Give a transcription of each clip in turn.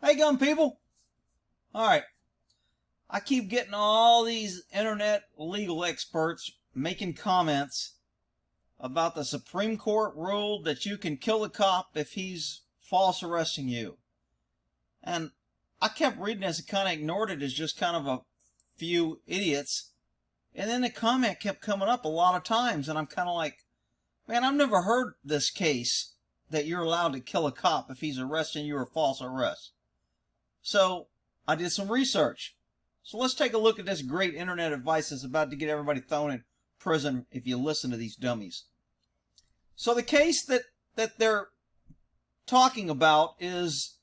Hey, gun people. All right. I keep getting all these internet legal experts making comments about the Supreme Court ruled that you can kill a cop if he's false arresting you. And I kept reading this and kind of ignored it as just kind of a few idiots. And then the comment kept coming up a lot of times, and I'm kind of like, man, I've never heard this case that you're allowed to kill a cop if he's arresting you or false arrest. So I did some research. So let's take a look at this great internet advice that's about to get everybody thrown in prison if you listen to these dummies. So the case that they're talking about is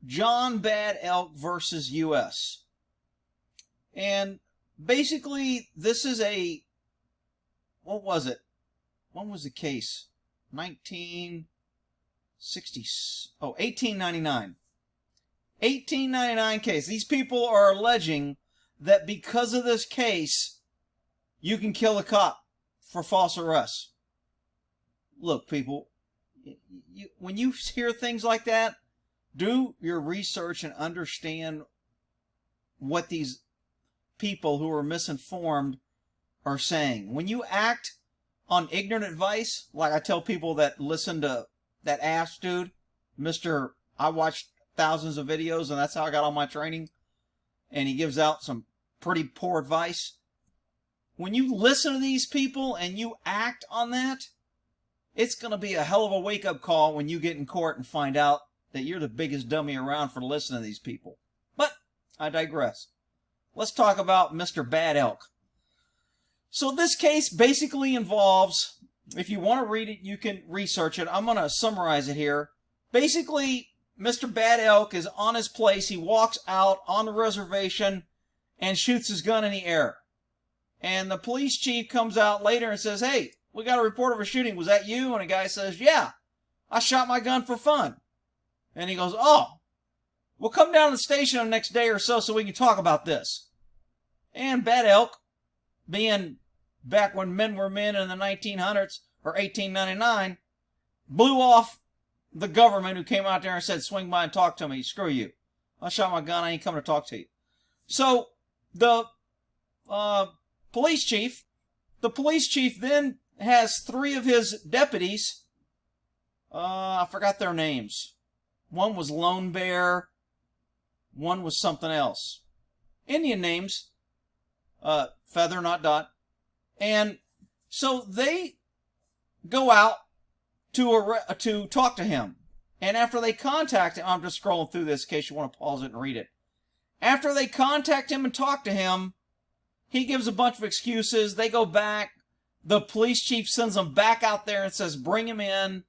John Bad Elk versus U.S. And basically this is a, what was it? When was the case? 1899. 1899 case. These people are alleging that because of this case, you can kill a cop for false arrest. Look, people, when you hear things like that, do your research and understand what these people who are misinformed are saying. When you act on ignorant advice, like I tell people that listen to that ass dude, I watched thousands of videos and that's how I got all my training, and he gives out some pretty poor advice. When you listen to these people and you act on that, it's going to be a hell of a wake-up call when you get in court and find out that you're the biggest dummy around for listening to these people. But I digress. Let's talk about Mr. Bad Elk. So this case basically involves, if you want to read it, you can research it. I'm going to summarize it here. Basically, Mr. Bad Elk is on his place. He walks out on the reservation and shoots his gun in the air. And the police chief comes out later and says, "Hey, we got a report of a shooting. Was that you?" And the guy says, "Yeah, I shot my gun for fun." And he goes, "Oh, we'll come down to the station the next day or so we can talk about this." And Bad Elk, being back when men were men in the 1900s, or 1899, blew off the government who came out there and said, "Swing by and talk to me. Screw you. I shot my gun. I ain't coming to talk to you." So the police chief then has three of his deputies. I forgot their names. One was Lone Bear. One was something else. Indian names. Feather, not Dot. And so they go out to talk to him. And after they contact him, I'm just scrolling through this in case you want to pause it and read it. After they contact him and talk to him, he gives a bunch of excuses. They go back. The police chief sends them back out there and says, "Bring him in."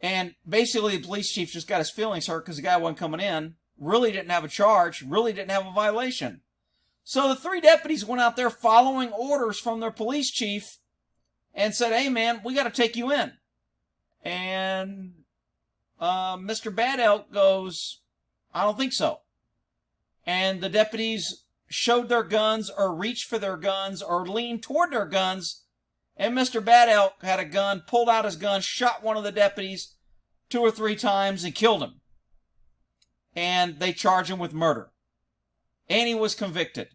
And basically the police chief just got his feelings hurt because the guy wasn't coming in. Really didn't have a charge. Really didn't have a violation. So the three deputies went out there following orders from their police chief and said, "Hey man, we got to take you in." And Mr. Bad Elk goes, "I don't think so." And the deputies showed their guns or reached for their guns or leaned toward their guns. And Mr. Bad Elk had a gun, pulled out his gun, shot one of the deputies 2 or 3 times and killed him. And they charged him with murder. And he was convicted.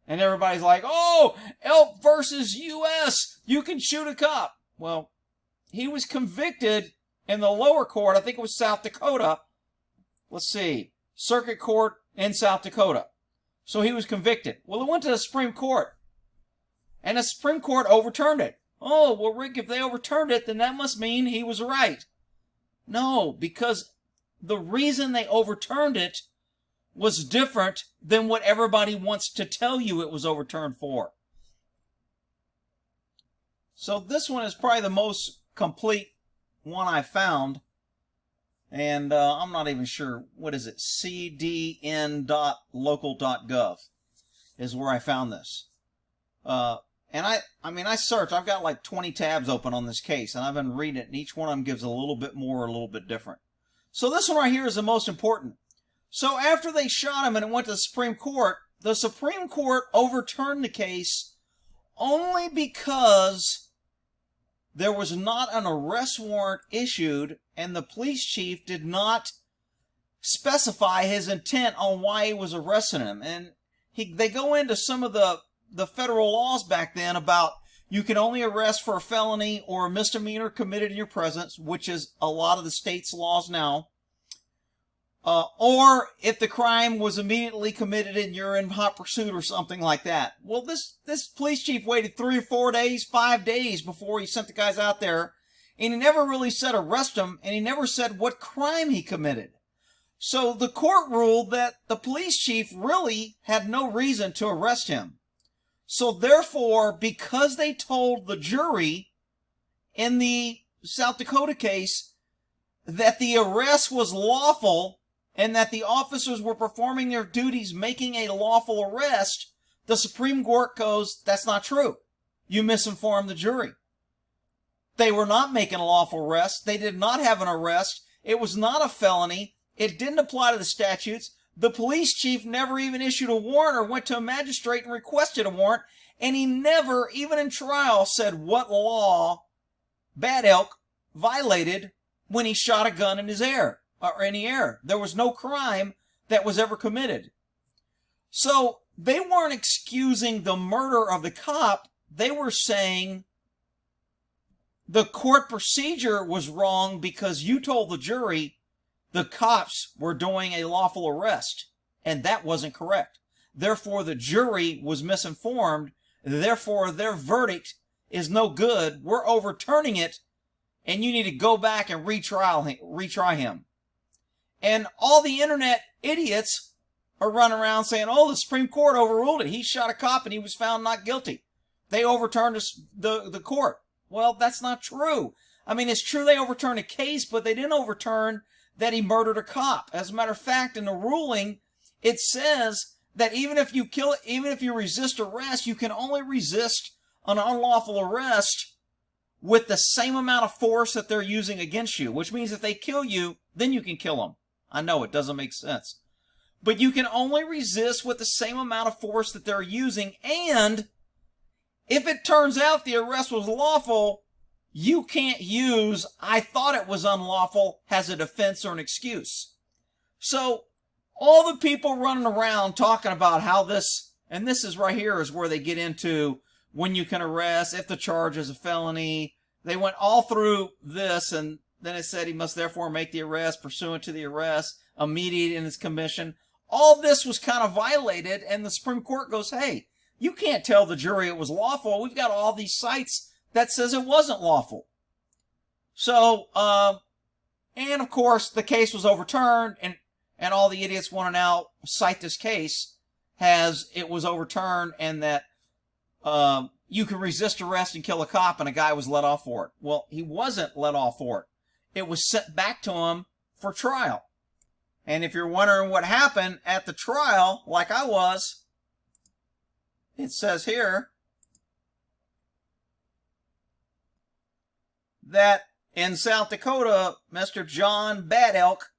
And everybody's like, "Oh, Elk versus U.S. You can shoot a cop." Well, he was convicted in the lower court. I think it was South Dakota. Let's see. Circuit Court in South Dakota. So he was convicted. Well, it went to the Supreme Court. And the Supreme Court overturned it. Oh, well, Rick, if they overturned it, then that must mean he was right. No, because the reason they overturned it was different than what everybody wants to tell you it was overturned for. So this one is probably the most complete one I found. And I'm not even sure, what is it, cdn.local.gov is where I found this. And I searched, I've got like 20 tabs open on this case, and I've been reading it, and each one of them gives a little bit more, a little bit different. So this one right here is the most important. So after they shot him and it went to the Supreme Court overturned the case only because there was not an arrest warrant issued and the police chief did not specify his intent on why he was arresting him. And they go into some of the federal laws back then about you can only arrest for a felony or a misdemeanor committed in your presence, which is a lot of the state's laws now. Or if the crime was immediately committed and you're in hot pursuit or something like that. Well, this police chief waited 3 or 4 days, 5 days before he sent the guys out there. And he never really said arrest him, and he never said what crime he committed. So the court ruled that the police chief really had no reason to arrest him. So therefore, because they told the jury in the South Dakota case that the arrest was lawful and that the officers were performing their duties making a lawful arrest, the Supreme Court goes, that's not true. You misinformed the jury. They were not making a lawful arrest. They did not have an arrest. It was not a felony. It didn't apply to the statutes. The police chief never even issued a warrant or went to a magistrate and requested a warrant. And he never, even in trial, said what law Bad Elk violated when he shot a gun in his air or in the air. There was no crime that was ever committed. So they weren't excusing the murder of the cop. They were saying the court procedure was wrong because you told the jury the cops were doing a lawful arrest, and that wasn't correct. Therefore, the jury was misinformed. Therefore, their verdict is no good. We're overturning it, and you need to go back and retry him. And all the internet idiots are running around saying, oh, the Supreme Court overruled it. He shot a cop and he was found not guilty. They overturned the court. Well, that's not true. I mean, it's true they overturned a case, but they didn't overturn that he murdered a cop. As a matter of fact, in the ruling, it says that even if you resist arrest, you can only resist an unlawful arrest with the same amount of force that they're using against you, which means if they kill you, then you can kill them. I know it doesn't make sense. But you can only resist with the same amount of force that they're using, and if it turns out the arrest was lawful, you can't use, I thought it was unlawful, as a defense or an excuse. So, all the people running around talking about how this, and this is right here is where they get into when you can arrest, if the charge is a felony. They went all through this, and then it said he must therefore make the arrest pursuant to the arrest, immediate in its commission. All this was kind of violated, and the Supreme Court goes, hey, you can't tell the jury it was lawful. We've got all these cites that says it wasn't lawful. So, and of course, the case was overturned, and all the idiots want to now cite this case as it was overturned and that you can resist arrest and kill a cop and a guy was let off for it. Well, he wasn't let off for it. It was sent back to him for trial. And if you're wondering what happened at the trial, like I was, it says here that in South Dakota, Mr. John Bad Elk,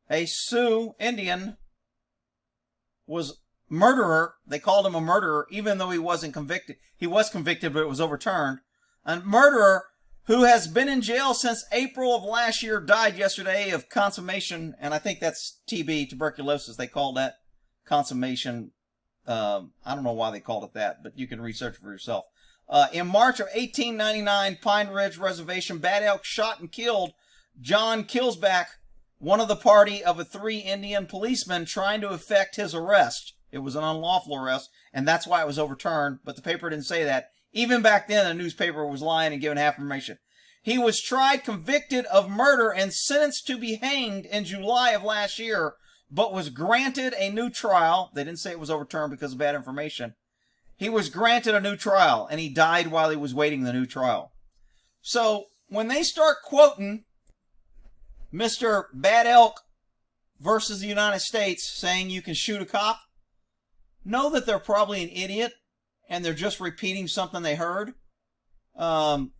a Sioux Indian, was murderer. They called him a murderer, even though he wasn't convicted. He was convicted, but it was overturned. A murderer who has been in jail since April of last year, died yesterday of consummation, and I think that's TB, tuberculosis. They call that consummation. I don't know why they called it that, but you can research for yourself. In March of 1899, Pine Ridge Reservation, Bad Elk shot and killed John Killsback, one of the party of 3 Indian policemen trying to effect his arrest. It was an unlawful arrest, and that's why it was overturned, but the paper didn't say that. Even back then, the newspaper was lying and giving half information. He was tried, convicted of murder, and sentenced to be hanged in July of last year, but was granted a new trial. They didn't say it was overturned because of bad information. He was granted a new trial, and he died while he was waiting the new trial. So, when they start quoting Mr. Bad Elk versus the United States saying you can shoot a cop, know that they're probably an idiot, and they're just repeating something they heard. And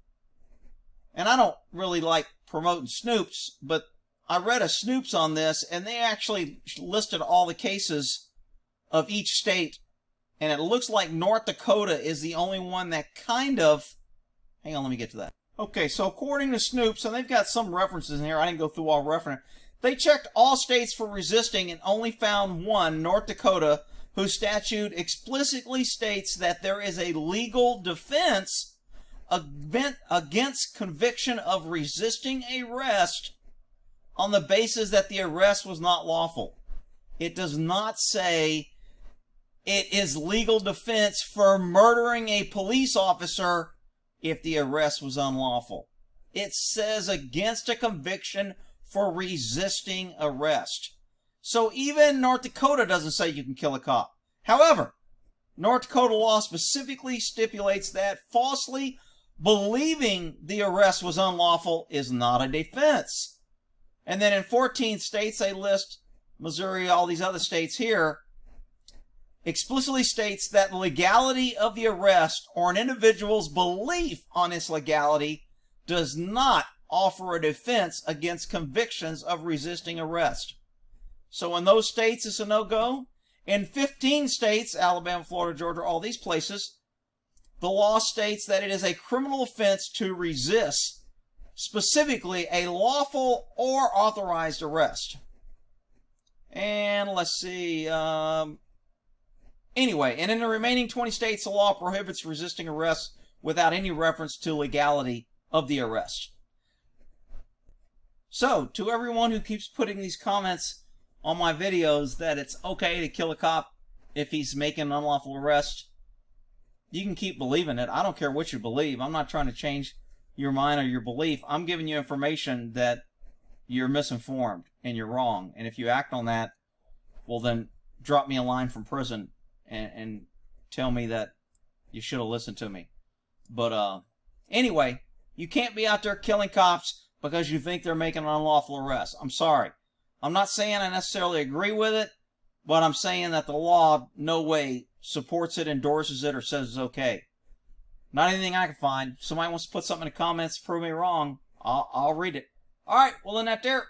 I don't really like promoting Snoops, but I read a Snoops on this, and they actually listed all the cases of each state, and it looks like North Dakota is the only one that kind of... Hang on, let me get to that. Okay, so according to Snoops, and they've got some references in here. I didn't go through all reference. They checked all states for resisting and only found one, North Dakota, whose statute explicitly states that there is a legal defense against conviction of resisting arrest on the basis that the arrest was not lawful. It does not say it is legal defense for murdering a police officer if the arrest was unlawful. It says against a conviction for resisting arrest. So even North Dakota doesn't say you can kill a cop. However, North Dakota law specifically stipulates that falsely believing the arrest was unlawful is not a defense. And then in 14 states, they list Missouri, all these other states here, explicitly states that legality of the arrest or an individual's belief on its legality does not offer a defense against convictions of resisting arrest. So in those states, it's a no-go. In 15 states, Alabama, Florida, Georgia, all these places, the law states that it is a criminal offense to resist, specifically a lawful or authorized arrest. And let's see. Anyway, and in the remaining 20 states, the law prohibits resisting arrest without any reference to legality of the arrest. So, to everyone who keeps putting these comments on my videos that it's okay to kill a cop if he's making an unlawful arrest, you can keep believing it. I don't care what you believe. I'm not trying to change your mind or your belief. I'm giving you information that you're misinformed and you're wrong. And if you act on that, well then drop me a line from prison and tell me that you should have listened to me. But anyway, you can't be out there killing cops because you think they're making an unlawful arrest. I'm sorry. I'm not saying I necessarily agree with it, but I'm saying that the law no way supports it, endorses it, or says it's okay. Not anything I can find. If somebody wants to put something in the comments to prove me wrong, I'll read it. Alright, well then that there.